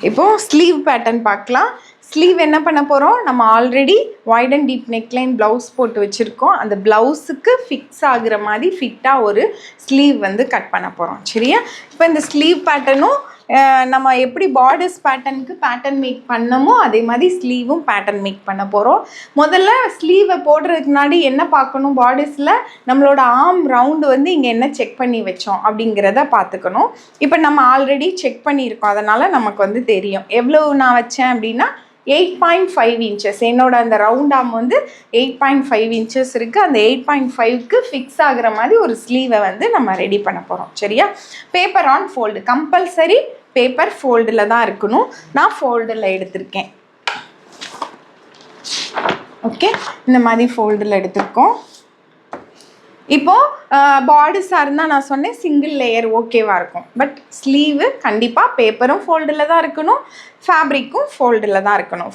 இப்போது sleeve pattern பார்க்கலாம். Sleeve என்ன பண்ண போகிறோம், நம்ம already wide and deep neckline blouse போட்டு வச்சுருக்கோம். அந்த ப்ளவுஸுக்கு ஃபிக்ஸ் ஆகுற மாதிரி ஃபிட்டாக ஒரு ஸ்லீவ் வந்து கட் பண்ண போகிறோம். சரியா? இப்போ இந்த ஸ்லீவ் பேட்டர்னும் நம்ம எப்படி பார்டர்ஸ் பேட்டர்னுக்கு பேட்டர்ன் மேக் பண்ணமோ அதே மாதிரி ஸ்லீவும் பேட்டர்ன் மேக் பண்ண போகிறோம். முதல்ல ஸ்லீவை போடுறதுக்கு முன்னாடி என்ன பார்க்கணும், பார்டர்ஸில் நம்மளோட ஆர்ம் ரவுண்டு வந்து இங்கே என்ன செக் பண்ணி வச்சோம் அப்படிங்கிறத பார்த்துக்கணும். இப்போ நம்ம ஆல்ரெடி செக் பண்ணியிருக்கோம், அதனால் நமக்கு வந்து தெரியும் எவ்வளோ நான் வச்சேன் அப்படின்னா 8.5 inches. என்னோட அந்த ரவுண்ட் ஆர்ம் வந்து 8.5 inches இருக்குது. அந்த 8.5க்கு ஃபிக்ஸ் ஆகிற மாதிரி ஒரு ஸ்லீவை வந்து நம்ம ரெடி பண்ண போகிறோம். சரியா? Paper on fold compulsory paper ஃபோல்டில் தான் இருக்கணும். நான் ஃபோல்டில் எடுத்திருக்கேன். ஓகே, இந்த மாதிரி ஃபோல்டில் எடுத்திருக்கோம். இப்போது பார்டர்ஸாக இருந்தால் நான் சொன்னேன் சிங்கிள் லேயர் ஓகேவாக இருக்கும். பட் ஸ்லீவு கண்டிப்பாக பேப்பரும் ஃபோல்டில் தான் இருக்கணும், ஃபேப்ரிக்கும் ஃபோல்டில் தான் இருக்கணும்.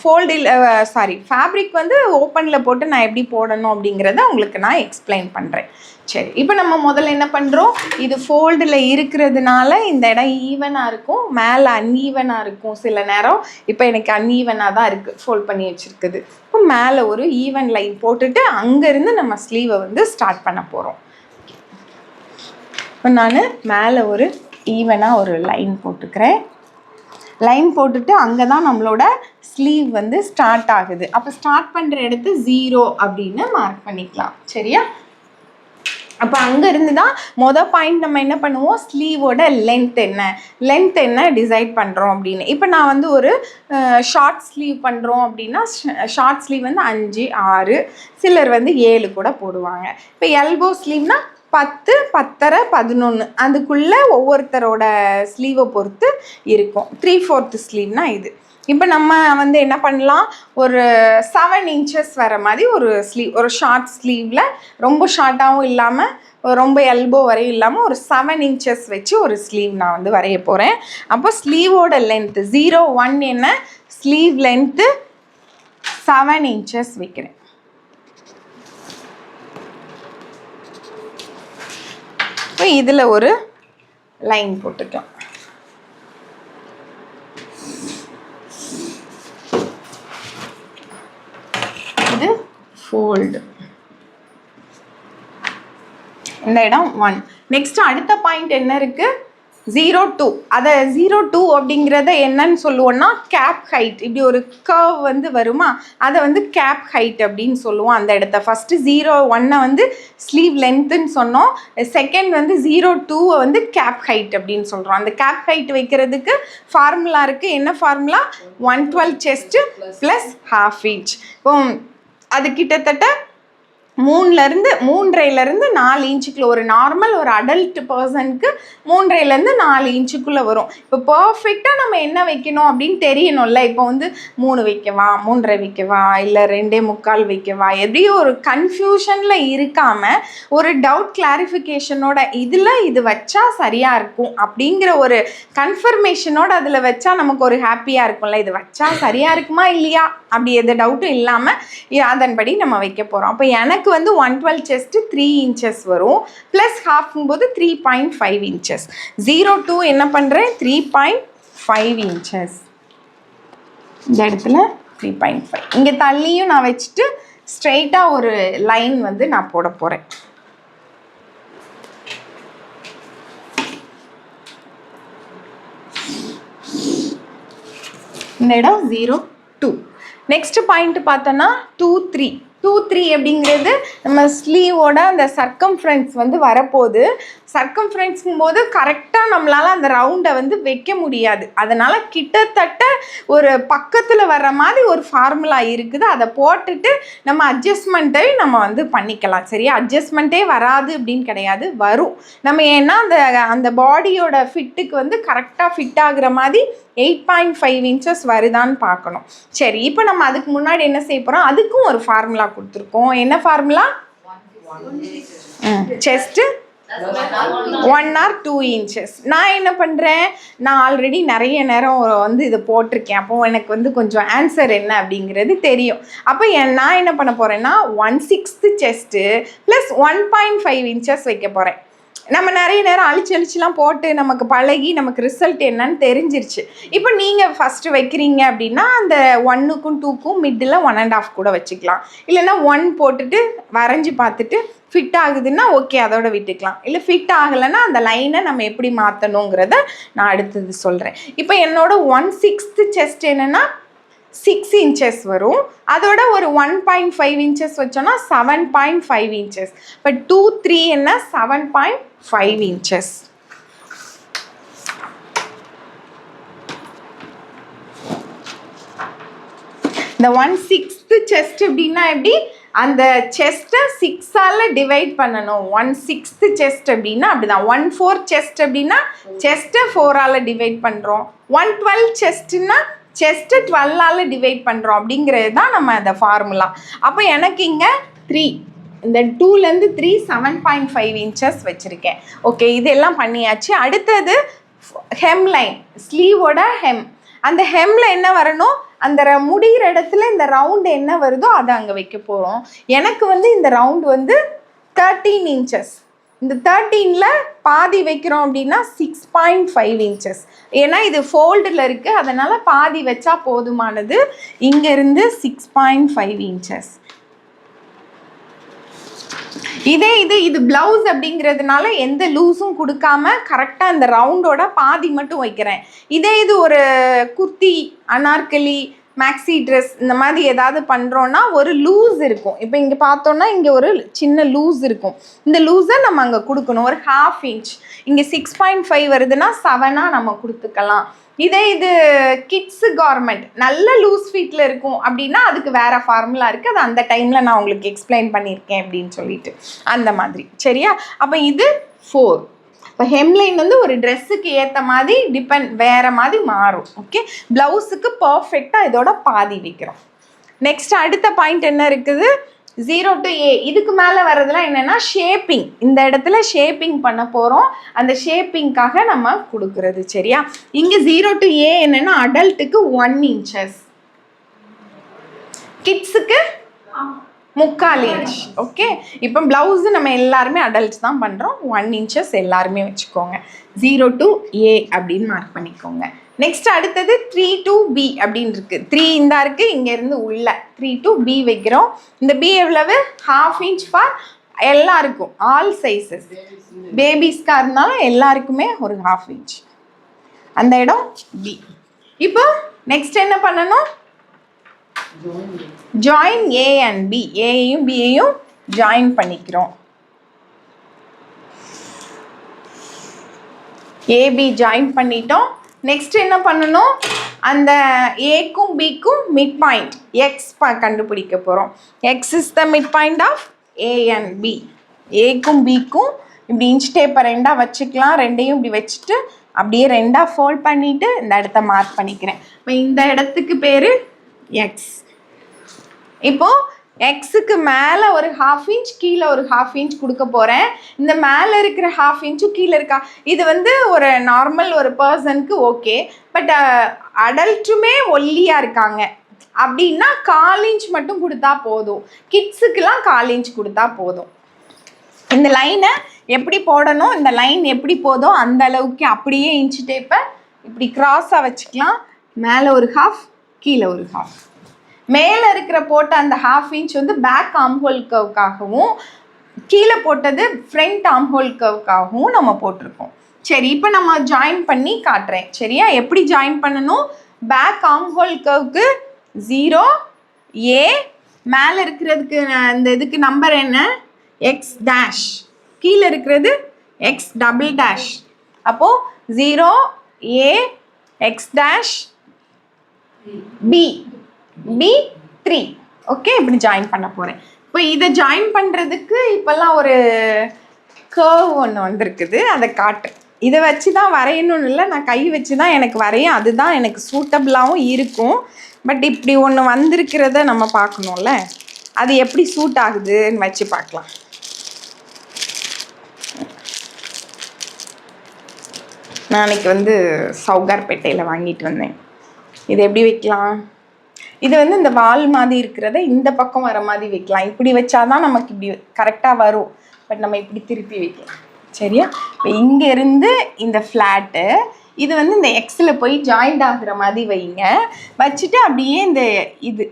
ஃபேப்ரிக் வந்து ஓப்பனில் போட்டு நான் எப்படி போடணும் அப்படிங்கிறத உங்களுக்கு நான் எக்ஸ்பிளைன் பண்ணுறேன். சரி, இப்போ நம்ம முதல்ல என்ன பண்ணுறோம், இது ஃபோல்டில் இருக்கிறதுனால இந்த இடம் ஈவனாக இருக்கும், மேலே அன்ஈவனாக இருக்கும் சில நேரம். இப்போ எனக்கு அன்ஈவனாக தான் இருக்குது ஃபோல்ட் பண்ணி வச்சுருக்குது. இப்போ மேலே ஒரு ஈவன் லைன் போட்டுட்டு அங்கேருந்து நம்ம ஸ்லீவை வந்து ஸ்டார்ட் பண்ண போகிறோம். இப்போ நான் மேலே ஒரு ஈவனாக ஒரு லைன் போட்டுக்கிறேன். லைன் போட்டுட்டு அங்கே தான் நம்மளோட ஸ்லீவ் வந்து ஸ்டார்ட் ஆகுது. அப்போ ஸ்டார்ட் பண்ணுற இடத்து 0 அப்படின்னு மார்க் பண்ணிக்கலாம். சரியா? அப்போ அங்கேருந்து தான் பாயிண்ட் நம்ம என்ன பண்ணுவோம், ஸ்லீவோட லென்த் என்ன டிசைட் பண்ணுறோம் அப்படின்னு. இப்போ நான் வந்து ஒரு ஷார்ட் ஸ்லீவ் பண்ணுறோம் அப்படின்னா ஷார்ட் ஸ்லீவ் வந்து 5, 6, சிலர் வந்து 7 கூட போடுவாங்க. இப்போ எல்போ ஸ்லீவ்னால் 10, 10.5, 11 அதுக்குள்ளே ஒவ்வொருத்தரோட ஸ்லீவை பொறுத்து இருக்கும். 3/4 ஸ்லீவ்னால் இது. இப்போ நம்ம வந்து என்ன பண்ணலாம், ஒரு 7 inches வர மாதிரி ஒரு ஸ்லீவ், ஒரு ஷார்ட் ஸ்லீவில் ரொம்ப ஷார்ட்டாகவும் இல்லாமல் ரொம்ப எல்போ வரையும் இல்லாமல் ஒரு 7 inches வச்சு ஒரு ஸ்லீவ் நான் வந்து வரைய போகிறேன். அப்போ ஸ்லீவோட லென்த்து 0.1 என்ன, ஸ்லீவ் லென்த்து 7 inches வைக்கிறேன். இப்போ இதில் ஒரு லைன் போட்டுக்கலாம். இது ஃபோல்டு, இந்த இடம் 1. நெக்ஸ்ட் அடுத்த பாயிண்ட் என்ன இருக்குது, 0.2. அதை 0.2 அப்படிங்கிறத என்னன்னு சொல்லுவோம்னா கேப் ஹைட். இப்படி ஒரு கர்வ் வந்து வருமா, அதை வந்து கேப் ஹைட் அப்படின்னு சொல்லுவோம். அந்த இடத்த ஃபஸ்ட்டு 0.1 வந்து ஸ்லீவ் லென்த்துன்னு சொன்னோம். செகண்ட் வந்து 0.2 வந்து கேப் ஹைட் அப்படின்னு சொல்கிறோம். அந்த கேப் ஹைட் வைக்கிறதுக்கு ஃபார்முலா இருக்குது. என்ன ஃபார்முலா, 112 செஸ்ட்டு ப்ளஸ் ½ inch. இப்போ அது கிட்டத்தட்ட 3.5லேருந்து 4 inchuக்குள்ள, ஒரு நார்மல் ஒரு அடல்ட் பர்சனுக்கு 3.5லேருந்து 4 inchuக்குள்ளே வரும். இப்போ பர்ஃபெக்டாக நம்ம என்ன வைக்கணும் அப்படின்னு தெரியணும்ல. இப்போ வந்து 3 வைக்கவா, 3.5 வைக்கவா, இல்லை 2.25 வைக்கவா, எப்படியும் ஒரு கன்ஃபியூஷனில் இருக்காமல் ஒரு டவுட் கிளாரிஃபிகேஷனோட இதில் இது வச்சா சரியாக இருக்கும் அப்படிங்கிற ஒரு கன்ஃபர்மேஷனோட அதில் வச்சா நமக்கு ஒரு ஹாப்பியாக இருக்கும்ல. இது வச்சா சரியாக இருக்குமா இல்லையா அப்படி எந்த டவுட்டும் இல்லாமல் அதன்படி நம்ம வைக்க போகிறோம். அப்போ எனக்கு வந்து 112 செஸ்ட்டு 3 inches வரும், ப்ளஸ் ஹாஃப்ங்கும்போது 3.5 inches. 0.2 என்ன பண்ணுறேன், 3.5 inches. இந்த இடத்துல 3.5. இங்கே தள்ளியும் நான் வச்சுட்டு ஸ்ட்ரெயிட்டாக ஒரு லைன் வந்து நான் போட போகிறேன். இந்த இடம் 0.2. நெக்ஸ்ட் பாயிண்ட் பார்த்தோன்னா 2.3. 2.3 அப்படிங்கிறது நம்ம ஸ்லீவோட அந்த சர்க்கம்ஃபரன்ஸ் வந்து வரப்போகுது. சர்க்கம்ஃபரன்ஸுங்கும் போது கரெக்டாக நம்மளால் அந்த ரவுண்டை வந்து வைக்க முடியாது. அதனால் கிட்டத்தட்ட ஒரு பக்கத்தில் வர்ற மாதிரி ஒரு ஃபார்முலா இருக்குது. அதை போட்டுட்டு நம்ம அட்ஜஸ்ட்மெண்ட்டை நம்ம வந்து பண்ணிக்கலாம். சரியா? அட்ஜஸ்ட்மெண்ட்டே வராது அப்படின்னு கிடையாது, வரும். நம்ம ஏன்னா அந்த பாடியோட ஃபிட்டுக்கு வந்து கரெக்டாக ஃபிட் ஆகுற மாதிரி 8.5 inches வருதான்னு பார்க்கணும். சரி, இப்போ நம்ம அதுக்கு முன்னாடி என்ன செய்ய போகிறோம், அதுக்கும் ஒரு ஃபார்முலா கொடுத்துருக்கோம். என்ன ஃபார்முலா, செஸ்ட்டு 1 or 2 inches. நான் என்ன பண்ணுறேன், நான் ஆல்ரெடி நிறைய நேரம் வந்து இதை போட்டிருக்கேன். அப்போது எனக்கு வந்து கொஞ்சம் ஆன்சர் என்ன அப்படிங்கிறது தெரியும். அப்போ நான் என்ன பண்ண போகிறேன்னா 1/6 செஸ்ட்டு ப்ளஸ் 1.5 inches வைக்க போகிறேன். நம்ம நிறைய நேரம் அழிச்சுலாம் போட்டு நமக்கு பழகி நமக்கு ரிசல்ட் என்னன்னு தெரிஞ்சிருச்சு. இப்போ நீங்கள் ஃபஸ்ட்டு வைக்கிறீங்க அப்படின்னா அந்த 1க்கும் 2க்கும் மிட்டில் 1.5 கூட வச்சுக்கலாம். இல்லைன்னா 1 போட்டுட்டு வரைஞ்சி பார்த்துட்டு ஃபிட் ஆகுதுன்னா ஓகே, அதோட விட்டுக்கலாம். இல்லை ஃபிட் ஆகலைன்னா அந்த லைனை நம்ம எப்படி மாற்றணுங்கிறத நான் அடுத்தது சொல்கிறேன். இப்போ என்னோட 1/6 செஸ்ட் என்னென்னா 6 inches வரும். அதோட ஒரு 1.5 inches வச்சோன்னா 7.5 inches. இப்போ 2, 3 என்ன 7.5 inches. இந்த 1/6 செஸ்ட் அப்படின்னா எப்படி, அந்த செஸ்ட்டை 6ஆல் டிவைட் பண்ணணும். 1/6 செஸ்ட் அப்படின்னா அப்படிதான். 1/4 செஸ்ட் அப்படின்னா செஸ்ட்டை 4ஆல் டிவைட் பண்ணுறோம். 1/12 செஸ்ட்னா செஸ்ட்டு 12ஆல் டிவைட் பண்ணுறோம். அப்படிங்கிறது தான் நம்ம அந்த ஃபார்முலா. அப்போ எனக்கு இங்கே 3, இந்த 2லேருந்து 3 7.5 inches வச்சுருக்கேன். ஓகே, இதெல்லாம் பண்ணியாச்சு. அடுத்தது ஹெம்லைன், ஸ்லீவோட ஹெம். அந்த ஹெம்மில் என்ன வரணும், அந்த முடிகிற இடத்துல இந்த ரவுண்டு என்ன வருதோ அதை அங்கே வைக்க போகிறோம். எனக்கு இந்த ரவுண்டு 13 inches. இந்த 13ல் பாதி வைக்கிறோம் அப்படின்னா 6.5 inches. ஏன்னா இது ஃபோல்டில் இருக்குது, அதனால் பாதி வச்சா போதுமானது. இங்கேருந்து 6.5 inches. இது ப்ளவுஸ் அப்படிங்கிறதுனால எந்த லூஸும் கொடுக்காம கரெக்டாக அந்த ரவுண்டோட பாதி மட்டும் வைக்கிறேன். இது ஒரு குர்த்தி, அனார்கலி, மேக்ஸி ட்ரெஸ் இந்த மாதிரி ஏதாவது பண்ணுறோன்னா ஒரு லூஸ் இருக்கும். இப்போ இங்கே பார்த்தோன்னா இங்கே ஒரு சின்ன லூஸ் இருக்கும். இந்த லூஸை நம்ம அங்கே கொடுக்கணும். ஒரு 1/2 inch. இங்கே 6.5 வருதுன்னா 7ஆக நம்ம கொடுத்துக்கலாம். இது கிட்ஸு கார்மெண்ட் நல்ல லூஸ் ஃபிட்டில் இருக்கும் அப்படின்னா அதுக்கு வேறு ஃபார்முலா இருக்குது. அது அந்த டைமில் நான் உங்களுக்கு எக்ஸ்பிளைன் பண்ணியிருக்கேன் அப்படின்னு சொல்லிட்டு அந்த மாதிரி. சரியா? அப்போ இது 4. இப்போ ஹெம்லைன் ஒரு ட்ரெஸ்ஸுக்கு ஏற்ற மாதிரி வேறு மாதிரி மாறும். ஓகே, ப்ளவுஸுக்கு பர்ஃபெக்டாக இதோட பாதி வைக்கிறோம். நெக்ஸ்ட் அடுத்த பாயிண்ட் என்ன இருக்குது, 0 to A. இதுக்கு மேலே வர்றதுலாம் என்னென்னா ஷேப்பிங். இந்த இடத்துல ஷேப்பிங் பண்ண போகிறோம். அந்த ஷேப்பிங்காக நம்ம கொடுக்குறது. சரியா? இங்கே 0 to A என்னென்னா அடல்ட்டுக்கு 1 inches, கிட்ஸுக்கு 3/4 inch. ஓகே, இப்போ ப்ளவுஸு நம்ம எல்லாருமே அடல்ட்ஸ் தான் பண்ணுறோம். 1 inches எல்லாருமே வச்சுக்கோங்க. 0 to A அப்படின்னு மார்க் பண்ணிக்கோங்க. நெக்ஸ்ட் அடுத்தது 3 to B அப்படின்னு இருக்குது. 3 இந்த இருக்குது, இங்கேருந்து உள்ள 3 to B வைக்கிறோம். இந்த B எவ்வளவு, 1/2 inch ஃபார் எல்லாருக்கும், ஆல் சைஸஸ். பேபிஸ்க்காக இருந்தாலும் எல்லாருக்குமே ஒரு 1/2 inch. அந்த இடம் B. இப்போ நெக்ஸ்ட் என்ன பண்ணணும், ஜாயின் A and B. ஏயும் பியையும் ஜாயின் பண்ணிக்கிறோம். AB ஜாயின் பண்ணிட்டோம். நெக்ஸ்ட் என்ன பண்ணணும், அந்த ஏக்கும் பிக்கும் மிட் பாயிண்ட் எக்ஸ் கண்டுபிடிக்க போகிறோம். X is the midpoint of A and B. ஏக்கும் பிக்கும் இப்படி இன்ச் டேப்பை 2ஆக வச்சுக்கலாம். ரெண்டையும் இப்படி வச்சுட்டு அப்படியே 2ஆக ஃபோல்ட் பண்ணிவிட்டு இந்த இடத்த மார்க் பண்ணிக்கிறேன். இப்போ இந்த இடத்துக்கு பேர் எக்ஸ். இப்போது எக்ஸுக்கு மேலே ஒரு 1/2 inch, கீழே ஒரு 1/2 inch கொடுக்க போகிறேன். இந்த மேலே இருக்கிற 1/2 inch கீழே இருக்கா, இது ஒரு நார்மல் ஒரு பர்சனுக்கு ஓகே. பட் அடல்ட்டுமே ஒல்லியாக இருக்காங்க அப்படின்னா 1/4 inch மட்டும் கொடுத்தா போதும். கிட்ஸுக்கெலாம் 1/4 inch கொடுத்தா போதும். இந்த லைனை எப்படி போடணும், இந்த லைன் எப்படி போதோ அந்த அளவுக்கு அப்படியே இன்ச் டேப்பை இப்படி க்ராஸாக வச்சுக்கலாம். மேலே ஒரு 1/2, கீழே ஒரு 1/2. மேலே இருக்கிற போட்ட அந்த 1/2 inch பேக் ஆம்ஹோல் கர்வுக்காகவும், கீழே போட்டது ஃப்ரண்ட் ஆம்ஹோல் கர்வுக்காகவும் நம்ம போட்டிருக்கோம். சரி, இப்போ நம்ம ஜாயின் பண்ணி காட்டுறேன். சரியா? எப்படி ஜாயின் பண்ணணும், பேக் ஆம்ஹோல் கர்வுக்கு 0 A, மேலே இருக்கிறதுக்கு இந்த இதுக்கு நம்பர் என்ன, எக்ஸ் டேஷ், கீழே இருக்கிறது எக்ஸ் டபுள் டேஷ். அப்போது 0 A X dash B B3. Okay, இப்படி ஜாயின் பண்ண போகிறேன். இப்போ இதை ஜாயின் பண்ணுறதுக்கு இப்போல்லாம் ஒரு கர்வ் ஒன்று வந்திருக்குது, அதை காட்டு. இதை வச்சு தான் வரையணும்னு இல்லை, நான் கை வச்சு தான் எனக்கு வரையும். அதுதான் எனக்கு சூட்டபிளாகவும் இருக்கும். பட் இப்படி ஒன்று வந்திருக்கிறத நம்ம பார்க்கணும்ல, அது எப்படி சூட் ஆகுதுன்னு வச்சு பார்க்கலாம். நான் அன்றைக்கி சவுகார்பேட்டையில் வாங்கிட்டு வந்தேன். இது எப்படி வைக்கலாம், இது இந்த வால் மாதிரி இருக்கிறத இந்த பக்கம் வர மாதிரி வைக்கலாம். இப்படி வச்சாதான் நமக்கு இப்படி கரெக்டாக வரும். பட் நம்ம இப்படி திருப்பி வைக்கலாம். சரியா? இப்போ இங்கேருந்து இந்த ஃப்ளாட்டு இது வந்து இந்த எக்ஸில் போய் ஜாயிண்ட் ஆகுற மாதிரி வைங்க. வச்சுட்டு அப்படியே இந்த இது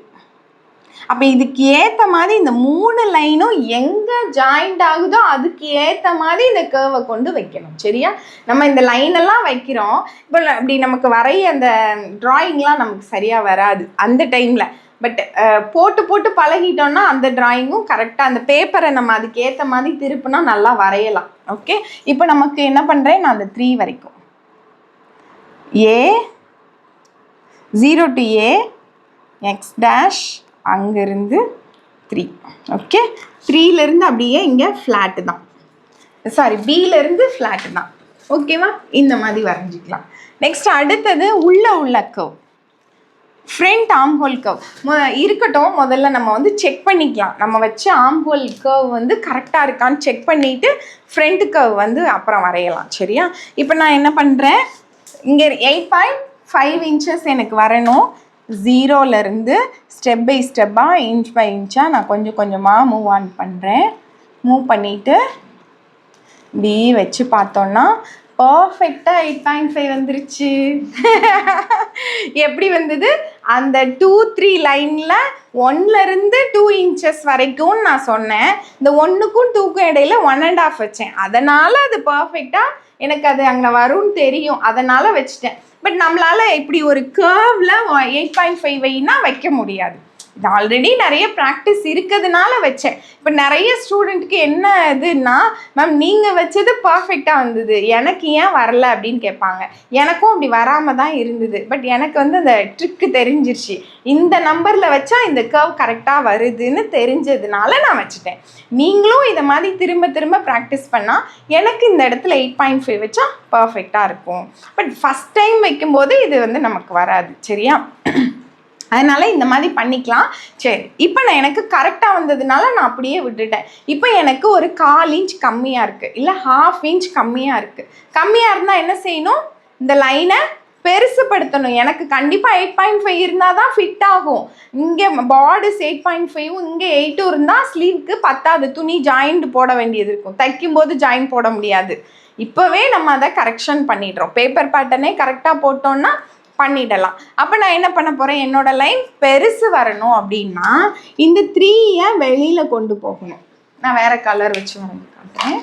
அப்போ இதுக்கு ஏற்ற மாதிரி இந்த 3 லைனும் எங்கே ஜாயிண்ட் ஆகுதோ அதுக்கு ஏற்ற மாதிரி இந்த கேர்வை கொண்டு வைக்கணும். சரியா? நம்ம இந்த லைனெல்லாம் வைக்கிறோம். இப்போ அப்படி நமக்கு வரைய அந்த ட்ராயிங்லாம் நமக்கு சரியாக வராது அந்த டைமில். பட் போட்டு போட்டு பழகிட்டோம்னா அந்த ட்ராயிங்கும் கரெக்டாக அந்த பேப்பரை நம்ம அதுக்கு ஏற்ற மாதிரி திருப்பினா நல்லா வரையலாம். ஓகே, இப்போ நமக்கு என்ன பண்ணுறேன், நான் அந்த 3 வரைக்கும் A 0 to A X dash அங்கேருந்து 3. ஓகே, 3லேருந்து அப்படியே இங்கே ஃப்ளாட்டு தான், சாரி பியிலேருந்து ஃப்ளாட்டு தான். ஓகேவா? இந்த மாதிரி வரைஞ்சிக்கலாம். நெக்ஸ்ட் அடுத்தது உள்ள கர்வ், ஃப்ரண்ட் ஆம்ஹோல் கர்வ் இருக்கட்டும். முதல்ல நம்ம வந்து செக் பண்ணிக்கலாம், நம்ம வச்ச ஆம்ஹோல் கர்வ் வந்து கரெக்டாக இருக்கான்னு செக் பண்ணிவிட்டு ஃப்ரண்ட் கர்வ் வந்து அப்புறம் வரையலாம். சரியா? இப்போ நான் என்ன பண்ணுறேன், இங்கே 8.5 இன்ச்சஸ் எனக்கு வரணும். 0லேருந்து ஸ்டெப் பை ஸ்டெப்பாக இன்ச் பை இன்ச்சாக நான் கொஞ்சம் கொஞ்சமாக மூவ் ஆன் பண்ணுறேன். மூவ் பண்ணிவிட்டு இப்படி வச்சு பார்த்தோன்னா பர்ஃபெக்டாக 8.5 வந்துருச்சு. எப்படி வந்தது? அந்த 2-3 லைனில் 1லேருந்து 2 இன்ச்சஸ் வரைக்கும் நான் சொன்னேன். இந்த 1க்கும் 2க்கும் இடையில 1.5 வச்சேன். அதனால் அது பர்ஃபெக்டாக எனக்கு அது அங்கே வரும்னு தெரியும், அதனால் வச்சுட்டேன். பட் நம்மளால் இப்படி ஒரு கர்வில் 8.5 வைனா வைக்க முடியாது. இது ஆல்ரெடி நிறைய ப்ராக்டிஸ் இருக்கிறதுனால வச்சேன். இப்போ நிறைய ஸ்டூடெண்ட்டுக்கு என்ன இதுன்னா, மேம் நீங்கள் வச்சது பர்ஃபெக்டாக வந்தது, எனக்கு ஏன் வரல அப்படின்னு கேட்பாங்க. எனக்கும் அப்படி வராமல் தான் இருந்தது. பட் எனக்கு வந்து அந்த ட்ரிக்கு தெரிஞ்சிருச்சு, இந்த நம்பரில் வச்சா இந்த கர்வ் கரெக்டாக வருதுன்னு தெரிஞ்சதுனால நான் வச்சுட்டேன். நீங்களும் இதை மாதிரி திரும்ப திரும்ப ப்ராக்டிஸ் பண்ணால் எனக்கு இந்த இடத்துல 8.5 வச்சா பர்ஃபெக்டாக இருக்கும். பட் ஃபஸ்ட் டைம் வைக்கும்போது இது வந்து நமக்கு வராது. சரியா? அதனால் இந்த மாதிரி பண்ணிக்கலாம். சரி, இப்போ நான் எனக்கு கரெக்டாக வந்ததுனால நான் அப்படியே விட்டுட்டேன். இப்போ எனக்கு ஒரு 1/4 இன்ச் கம்மியாக இருக்குது, இல்லை 1/2 இன்ச் கம்மியாக இருக்குது. கம்மியாக இருந்தால் என்ன செய்யணும், இந்த லைனை பெருசுப்படுத்தணும். எனக்கு கண்டிப்பாக 8.5 இருந்தால் தான் ஃபிட் ஆகும். இங்கே பார்டர்ஸ் 8.5 இங்கே 8 இருந்தால் ஸ்லீவுக்கு பத்தாது, துணி ஜாயிண்ட் போட வேண்டியது இருக்கும். தைக்கும்போது ஜாயிண்ட் போட முடியாது. இப்போவே நம்ம அதை கரெக்ஷன் பண்ணிடுறோம். பேப்பர் பேட்டர்னே கரெக்டாக போட்டோன்னா பண்ணிடலாம். அப்போ நான் என்ன பண்ண போகிறேன், என்னோட லைன் பெருசு வரணும் அப்படின்னா இந்த 3யை வெளியில் கொண்டு போகணும். நான் வேறு கலர் வச்சு வரைஞ்சி காட்டுறேன்.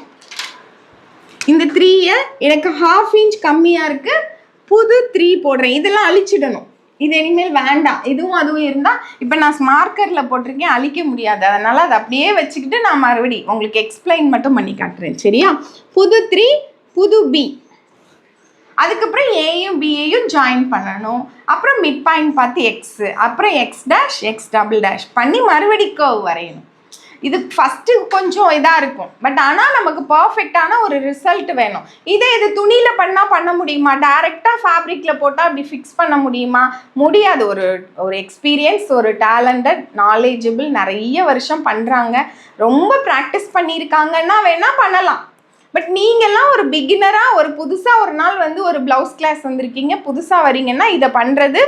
இந்த 3யை எனக்கு 1/2 இன்ச் கம்மியாக இருக்குது, புது 3 போடுறேன். இதெல்லாம் அழிச்சிடணும், இது இனிமேல் வேண்டாம். இதுவும் அதுவும் இருந்தால் இப்போ நான் மார்க்கரில் போட்டிருக்கேன், அழிக்க முடியாது. அதனால் அதை அப்படியே வச்சுக்கிட்டு நான் மறுபடியும் உங்களுக்கு எக்ஸ்பிளைன் மட்டும் பண்ணி காட்டுறேன். சரியா? புது 3 புது பி, அதுக்கப்புறம் ஏயும் பியையும் ஜாயின் பண்ணணும். அப்புறம் மிட் பாயிண்ட் பார்த்து எக்ஸு, அப்புறம் X dash X double dash பண்ணி மறுபடி கர்வ் வரையணும். இது ஃபஸ்ட்டு கொஞ்சம் இதாக இருக்கும், பட் ஆனால் நமக்கு பர்ஃபெக்டான ஒரு ரிசல்ட் வேணும். இதே இது துணியில் பண்ணால் பண்ண முடியுமா? டைரெக்டாக ஃபேப்ரிக்கில் போட்டால் அப்படி ஃபிக்ஸ் பண்ண முடியுமா? முடியாது. ஒரு எக்ஸ்பீரியன்ஸ், ஒரு டேலண்டட், நாலேஜபிள், நிறைய வருஷம் பண்ணுறாங்க, ரொம்ப ப்ராக்டிஸ் பண்ணியிருக்காங்கன்னா வேணால் பண்ணலாம். பட் நீங்கள்லாம் ஒரு பிகினராக ஒரு புதுசாக ஒரு நாள் வந்து ஒரு ப்ளவுஸ் கிளாஸ் வந்திருக்கீங்க, புதுசாக வரீங்கன்னா இதை பண்ணுறது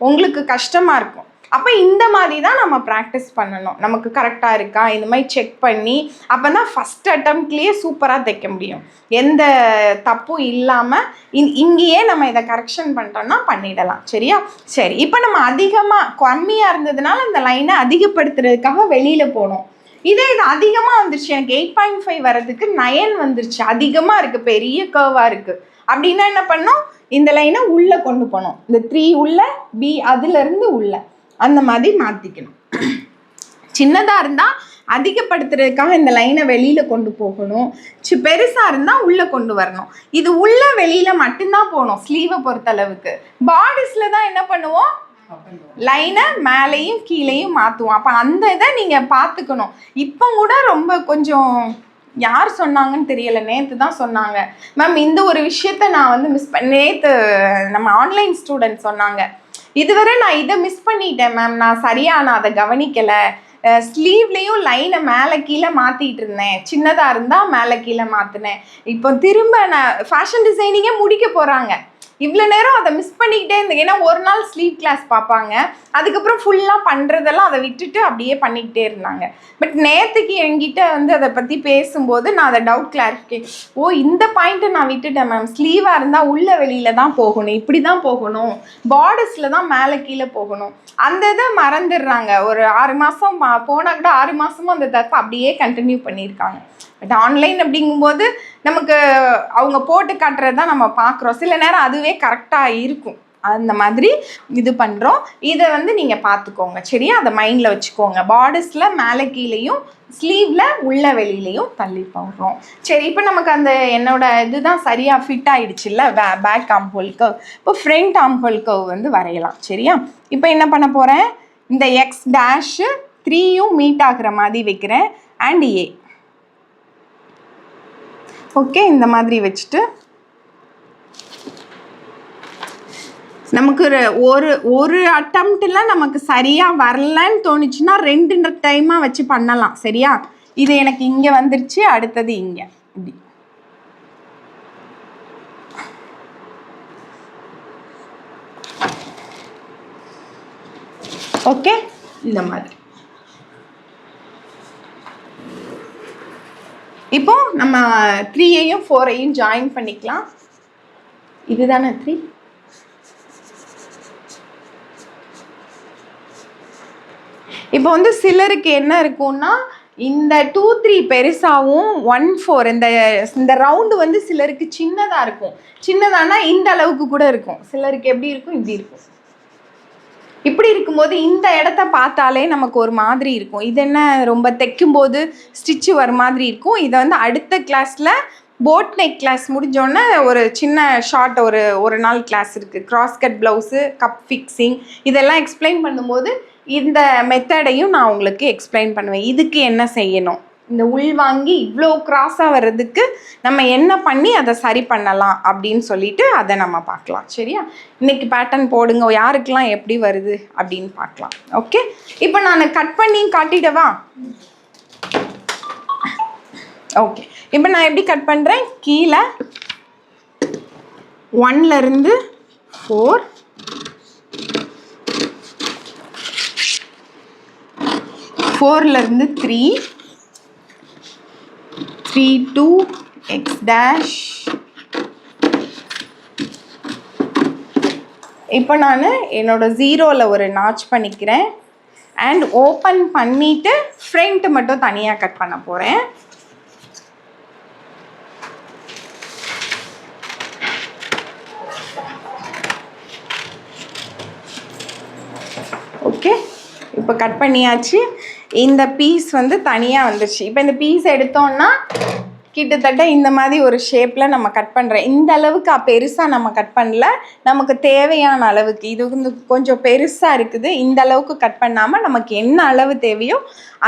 உங்களுக்கு கஷ்டமாக இருக்கும். அப்போ இந்த மாதிரி தான் நம்ம ப்ராக்டிஸ் பண்ணணும். நமக்கு கரெக்டாக இருக்கா இந்த மாதிரி செக் பண்ணி, அப்போ தான் ஃபஸ்ட் அட்டம்ப்ட்லேயே சூப்பராக தைக்க முடியும். எந்த தப்பும் இல்லாமல் இங்கேயே நம்ம இதை கரெக்ஷன் பண்ணிட்டோம்னா பண்ணிடலாம். சரியா? சரி, இப்போ நம்ம அதிகமாக கம்மியாக இருந்ததுனால இந்த லைனை அதிகப்படுத்துறதுக்காக வெளியில் போனோம். இது அதிகமாக வந்துருச்சு, எனக்கு 8.5 வர்றதுக்கு 9 வந்துருச்சு, அதிகமாக இருக்குது, பெரிய கர்வாக இருக்குது. அப்படின்னா என்ன பண்ணோம், இந்த லைனை உள்ளே கொண்டு போனோம். இந்த 3 உள்ள, பி அதுலேருந்து உள்ள, அந்த மாதிரி மாற்றிக்கணும். சின்னதாக இருந்தால் அதிகப்படுத்துறதுக்காக இந்த லைனை வெளியில் கொண்டு போகணும், பெருசாக இருந்தால் உள்ளே கொண்டு வரணும். இது உள்ள வெளியில் மட்டும்தான் போகணும் ஸ்லீவை பொறுத்தளவுக்கு. பாடிஸில் தான் என்ன பண்ணுவோம், லைனை மேலேயும் கீழேயும் மாற்றுவோம். அப்போ அந்த இதை நீங்கள் பார்த்துக்கணும். இப்போ கூட ரொம்ப கொஞ்சம் யார் சொன்னாங்கன்னு தெரியலை, நேற்று தான் சொன்னாங்க மேம் இந்த ஒரு விஷயத்த நான் வந்து மிஸ் நேற்று நம்ம ஆன்லைன் ஸ்டூடெண்ட் சொன்னாங்க, இதுவரை நான் இதை மிஸ் பண்ணிட்டேன் மேம், நான் சரியாக அதை கவனிக்கலை, ஸ்லீவ்லேயும் லைனை மேலே கீழே மாற்றிட்டு இருந்தேன், சின்னதாக இருந்தால் மேலே கீழே மாற்றினேன், இப்போ திரும்ப நான் ஃபேஷன் டிசைனிங்கே முடிக்க போகிறாங்க, இவ்வளோ நேரம் அதை மிஸ் பண்ணிக்கிட்டே இருந்தேன். ஏன்னா ஒரு நாள் ஸ்லீவ் கிளாஸ் பார்ப்பாங்க, அதுக்கப்புறம் ஃபுல்லாக பண்ணுறதெல்லாம் அதை விட்டுட்டு அப்படியே பண்ணிக்கிட்டே இருந்தாங்க. பட் நேற்றுக்கு என்கிட்ட வந்து அதை பற்றி பேசும்போது நான் அதை டவுட் கிளாரிஃபிகேஷன், ஓ இந்த பாயிண்ட்டை நான் விட்டுட்டேன் மேம், ஸ்லீவாக இருந்தால் உள்ள வெளியில் தான் போகணும், இப்படி தான் போகணும், பார்டர்ஸில் தான் மேலே கீழே போகணும், அந்த இதை மறந்துடுறாங்க. ஒரு 6 மாதம் போனால் கூட 6 மாதமும் அந்த தப்பை அப்படியே கண்டினியூ பண்ணியிருக்காங்க. பட் ஆன்லைன் அப்படிங்கும்போது நமக்கு அவங்க போட்டு காட்டுறது தான் நம்ம பார்க்குறோம். சில நேரம் அதுவே கரெக்டாக இருக்கும். அந்த மாதிரி இது பண்ணுறோம். இதை வந்து நீங்கள் பார்த்துக்கோங்க சரியா, அதை மைண்டில் வச்சுக்கோங்க. பார்டர்ஸில் மேலே கீழேயும், ஸ்லீவில் உள்ள வெளியிலையும் தள்ளி போடுறோம். சரி, இப்போ நமக்கு அந்த என்னோட இதுதான் சரியாக ஃபிட் ஆகிடுச்சுல்ல, பேக் ஆம்ஹோல் கர்வ். இப்போ ஃப்ரண்ட் ஆம்ஹோல் கர்வ் வந்து வரையலாம் சரியா. இப்போ என்ன பண்ண போகிறேன், இந்த எக்ஸ் டேஷு 3யும் மீட் ஆகிற மாதிரி வைக்கிறேன் அண்ட் ஏ. ஓகே, இந்த மாதிரி வச்சுட்டு நமக்கு ஒரு அட்டம்ப்டில் நமக்கு சரியாக வரலன்னு தோணுச்சுன்னா 2 டைமாக வச்சு பண்ணலாம் சரியா. இது எனக்கு இங்கே வந்துருச்சு, அடுத்தது இங்கே இப்படி. ஓகே, இந்த மாதிரி. இப்போ நம்ம 3யையும் 4யையும் ஜாயின் பண்ணிக்கலாம். இதுதானே 3. இப்போ வந்து சிலருக்கு என்ன இருக்கும்னா, இந்த 2 3 பெருசாகவும் 1 4 இந்த ரவுண்டு வந்து சிலருக்கு சின்னதாக இருக்கும். சின்னதானா இந்த அளவுக்கு கூட இருக்கும். சிலருக்கு எப்படி இருக்கும், இப்படி இருக்கும். இப்படி இருக்கும்போது இந்த இடத்த பார்த்தாலே நமக்கு ஒரு மாதிரி இருக்கும். இது என்ன ரொம்ப தைக்கும்போது ஸ்டிச்சு வர மாதிரி இருக்கும். இதை வந்து அடுத்த கிளாஸில் போட் நெக் கிளாஸ் முடிஞ்சோடனே ஒரு சின்ன ஷார்ட் ஒரு நாள் கிளாஸ் இருக்குது. Cross cut blouse, cup fixing, இதெல்லாம் எக்ஸ்பிளைன் பண்ணும்போது இந்த மெத்தடையும் நான் உங்களுக்கு எக்ஸ்பிளைன் பண்ணுவேன். இதுக்கு என்ன செய்யணும், இந்த உள் வாங்கி இவ்வளோ கிராஸாக வர்றதுக்கு நம்ம என்ன பண்ணி அதை சரி பண்ணலாம் அப்படின்னு சொல்லிட்டு அதை நம்ம பார்க்கலாம் சரியா. இன்னைக்கு பேட்டர்ன் போடுங்க, யாருக்கெல்லாம் எப்படி வருது அப்படின்னு பார்க்கலாம். ஓகே, இப்போ நான் கட் பண்ணி காட்டிடவா. ஓகே, இப்போ நான் எப்படி கட் பண்ணுறேன், கீழே 1லேருந்து 4, 4லேருந்து 3, 3 to x dash. இப்போ நான் என்னோட 0ல் ஒரு நாச் பண்ணிக்கிறேன் அண்ட் ஓப்பன் பண்ணிவிட்டு ஃப்ரண்ட் மட்டும் தனியாக கட் பண்ண போகிறேன். ஓகே, இப்போ கட் பண்ணியாச்சு. இந்த பீஸ் வந்து தனியாக வந்துடுச்சு. இப்போ இந்த பீஸ் எடுத்தோன்னா கிட்டத்தட்ட இந்த மாதிரி ஒரு ஷேப்பில் நம்ம கட் பண்ணுறேன். இந்த அளவுக்கு பெருசாக நம்ம கட் பண்ணல, நமக்கு தேவையான அளவுக்கு. இது வந்து கொஞ்சம் பெருசாக இருக்குது, இந்த அளவுக்கு கட் பண்ணாமல் நமக்கு என்ன அளவு தேவையோ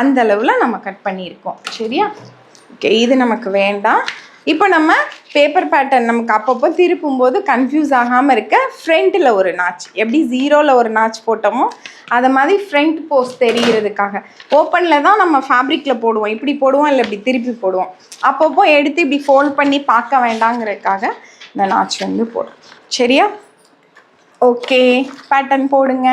அந்த அளவில் நம்ம கட் பண்ணியிருக்கோம் சரியா. ஓகே, இது நமக்கு வேண்டாம். இப்போ நம்ம பேப்பர் பேட்டர்ன் நமக்கு அப்பப்போ திருப்பும்போது கன்ஃபியூஸ் ஆகாமல் இருக்க ஃப்ரண்ட்டில் ஒரு நாச், எப்படி 0ல் ஒரு நாச் போட்டோமோ அதை மாதிரி ஃப்ரண்ட் போஸ்ட் தெரிகிறதுக்காக. ஓப்பனில் தான் நம்ம ஃபேப்ரிக்கில் போடுவோம், இப்படி போடுவோம் இல்லை இப்படி திருப்பி போடுவோம். அப்பப்போ எடுத்து இப்படி ஃபோல்ட் பண்ணி பார்க்க வேண்டாங்கிறதுக்காக இந்த நாச் வந்து போடுறோம் சரியா. ஓகே, பேட்டர்ன் போடுங்க.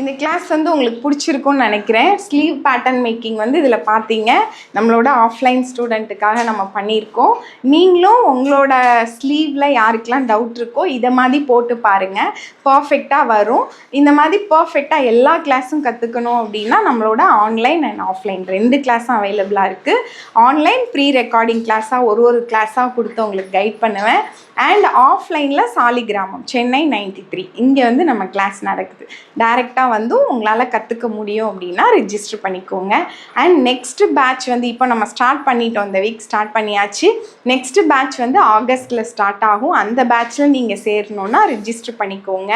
இந்த கிளாஸ் வந்து உங்களுக்கு பிடிச்சிருக்கும்னு நினைக்கிறேன். ஸ்லீவ் பேட்டர்ன் மேக்கிங் வந்து இதில் பார்த்தீங்க, நம்மளோட ஆஃப்லைன் ஸ்டூடெண்ட்டுக்காக நம்ம பண்ணியிருக்கோம். நீங்களும் உங்களோட ஸ்லீவில் யாருக்கெல்லாம் டவுட் இருக்கோ இதை மாதிரி போட்டு பாருங்கள், பர்ஃபெக்டாக வரும். இந்த மாதிரி பர்ஃபெக்டாக எல்லா கிளாஸும் கற்றுக்கணும் அப்படின்னா நம்மளோட ஆன்லைன் அண்ட் ஆஃப்லைன் 2 கிளாஸும் அவைலபிளாக இருக்குது. ஆன்லைன் ப்ரீ ரெக்கார்டிங் கிளாஸாக ஒரு கிளாஸாக கொடுத்து உங்களுக்கு கைட் பண்ணுவேன். அண்ட் ஆஃப்லைனில் சாலிகிராமம் சென்னை 93 இங்கே வந்து நம்ம கிளாஸ் நடக்குது. டைரெக்டாக வந்து உங்களால் கற்றுக்க முடியும் அப்படின்னா ரிஜிஸ்டர் பண்ணிக்கோங்க. அண்ட் நெக்ஸ்ட்டு பேட்ச் வந்து இப்போ நம்ம ஸ்டார்ட் பண்ணிட்டோம், இந்த வீக் ஸ்டார்ட் பண்ணியாச்சு. நெக்ஸ்ட்டு பேட்ச் வந்து ஆகஸ்ட்டில் ஸ்டார்ட் ஆகும். அந்த பேட்ச்சில் நீங்கள் சேரணுன்னா ரிஜிஸ்டர் பண்ணிக்கோங்க.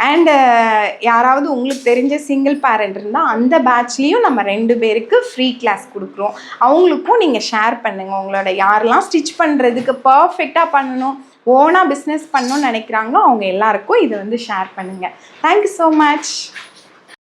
அண்டு யாராவது உங்களுக்கு தெரிஞ்ச சிங்கிள் பேரண்ட் இருந்தால் அந்த பேட்ச்லேயும் நம்ம 2 பேருக்கு ஃப்ரீ கிளாஸ் கொடுக்குறோம். அவங்களுக்கும் நீங்கள் ஷேர் பண்ணுங்கள். உங்களோட யாரெல்லாம் ஸ்டிச் பண்ணுறதுக்கு பர்ஃபெக்டாக பண்ணணும், ஓனாக பிஸ்னஸ் பண்ணணும்னு நினைக்கிறாங்களோ அவங்க எல்லாருக்கும் இதை வந்து ஷேர் பண்ணுங்கள். Thank you so much.